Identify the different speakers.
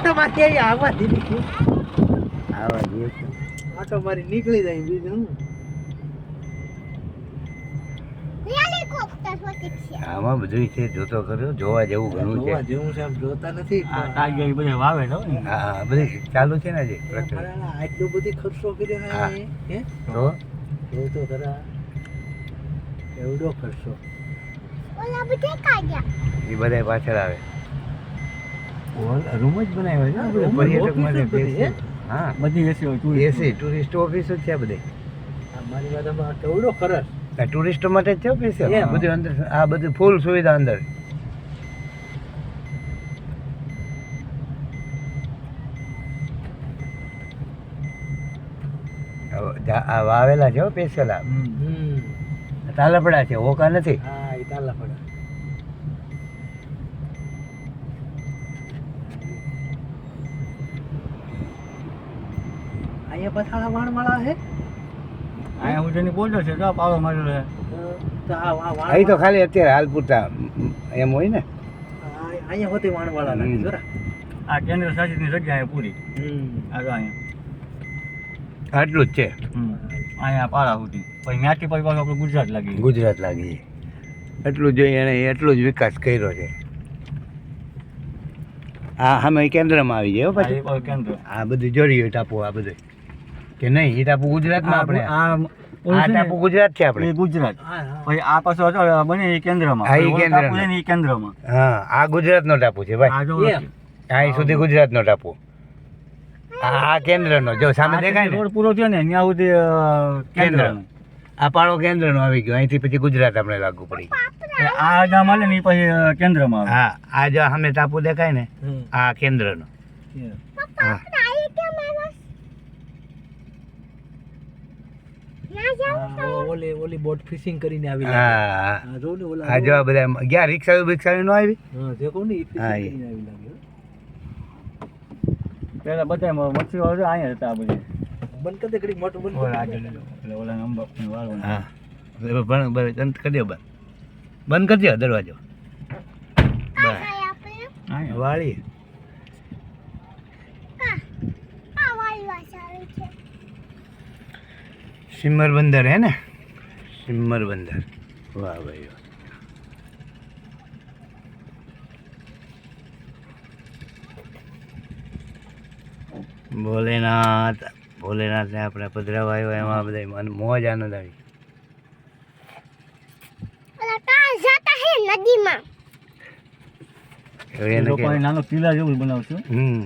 Speaker 1: આટો મારી આવવા દીધી
Speaker 2: આવા દે
Speaker 1: આટો મારી નીકળી જાય બીજું હું
Speaker 2: આમાં બધું છે જોતો કર્યો જોવા જેવું ઘણું છે
Speaker 1: જોવા જેવું છે આમ જોતા નથી
Speaker 3: આ ટાઈગર ઈ બધે વાવે છે હો.
Speaker 2: હા બધું ચાલુ છે ને હજી
Speaker 1: આટલો બધી ખર્ચો કર્યો
Speaker 2: હા.
Speaker 1: હે
Speaker 2: તો
Speaker 1: જોઉં તો ખરા એવડો ખર્ચો
Speaker 2: એ બધા પાછળ આવે રૂમ જ બનાવ્યો છે ને બધું પર્યટક માટે બેસી. હા
Speaker 3: બધી એસી હોય tourist
Speaker 2: એસી ટુરિસ્ટ ઓફિસ જ છે આ બધી
Speaker 1: મારી વાતમાં કેવડો ખર્ચ
Speaker 2: આ ટુરિસ્ટો માટે જ છે સ્પેશિયલ
Speaker 1: એમ.
Speaker 2: બધું અંદર આ બધું ફૂલ સુવિધા અંદર આ વાવેલા છે સ્પેશિયલ આ તાલપડા છે ઓકા નથી
Speaker 1: હા એ તાલા પડે અહીંયા પથાળા વાણવાળા હે
Speaker 3: અહીંયા સુધીની border છે તો પાળો મારેલો છે.
Speaker 1: તો આ
Speaker 2: અહીં તો ખાલી અત્યારે હાલ પૂરતા એમ હોય ને
Speaker 1: અહીંયા હોતે વાણવાળા લાગે જરા
Speaker 3: આ કેન્દ્ર શાસિતની જગ્યા છે પૂરી આ જો અહીંયા
Speaker 2: આટલું જ છે
Speaker 3: અહીંયા પાળા સુધી પછી ત્યાંથી પછી પાછું આપણે ગુજરાત લાગી
Speaker 2: ગુજરાત લાગી એટલું જ એને એટલો જ વિકાસ કર્યો છે આ સામે કેન્દ્રમાં આવી જાય હો
Speaker 3: આ
Speaker 2: પછી
Speaker 3: એ પાછું કેન્દ્ર
Speaker 2: આ બધું જોડ્યું ટાપુ આ બધું કે નહીં એ ટાપુ ગુજરાતમાં આપણે આ ટાપુ ગુજરાત છે આપણે
Speaker 3: એ ગુજરાત
Speaker 1: હા હા
Speaker 3: પછી આ પાછો બને એ કેન્દ્રમાં
Speaker 2: હા, એ
Speaker 3: પછી ઓલો
Speaker 2: કેન્દ્રમાં.
Speaker 3: ટાપુ છે ને એ કેન્દ્રમાં
Speaker 2: હા આ ગુજરાતનો ટાપુ છે ભાઈ
Speaker 3: આ જો
Speaker 1: એમ.
Speaker 2: અહીં સુધી ગુજરાતનો ટાપુ આ કેન્દ્રનો જો સામે દેખાય ને
Speaker 3: રોડ પૂરો થયો ને ત્યાં સુધી કેન્દ્રનું
Speaker 2: આ પાળો કેન્દ્રનો આવી ગયો અહીંથી પછી ગુજરાત આપણે લાગુ પડી ગયું
Speaker 3: આ ગામ આલે ને એ પછી કેન્દ્રમાં આવે
Speaker 2: હા આ જો સામે ટાપુ દેખાય ને આ કેન્દ્રનો હા
Speaker 1: ઓલી બોટ ફિશિંગ કરીને આવી
Speaker 2: હા
Speaker 1: હા જો ને ઓલા
Speaker 2: આ જો આ બધા ગયા રિક્ષા બિક્ષા નો આવી
Speaker 1: હા જે કહું ને એ
Speaker 2: હા,
Speaker 1: ફિશિંગ
Speaker 2: એ.
Speaker 1: કરીને આવી લાગે
Speaker 3: પેલા બધા મચ્છીઓ હતા અહીંયા હતા આ બધી
Speaker 1: બંધ કરી દે ઘડીક મોટું બંધ
Speaker 3: ઓલા
Speaker 1: કરી
Speaker 3: આગળ
Speaker 1: દે.
Speaker 3: એટલે ઓલા નંબર વાળવાનું
Speaker 2: હા બંધ કરી દો બંધ કરી દો દરવાજો બસ
Speaker 3: અહીંયા
Speaker 2: વાળી સિમર બંદર હે ને સિમર બંદર વાહ ભાઈ વાહ. ભોલેનાથ ભોલેનાથને આપણે પધરાવા આવ્યા એમાં બધા મોજ આનંદ આવી
Speaker 3: એ લોકો અહીં નાનો કિલ્લા જેવું બનાવશું
Speaker 2: હમ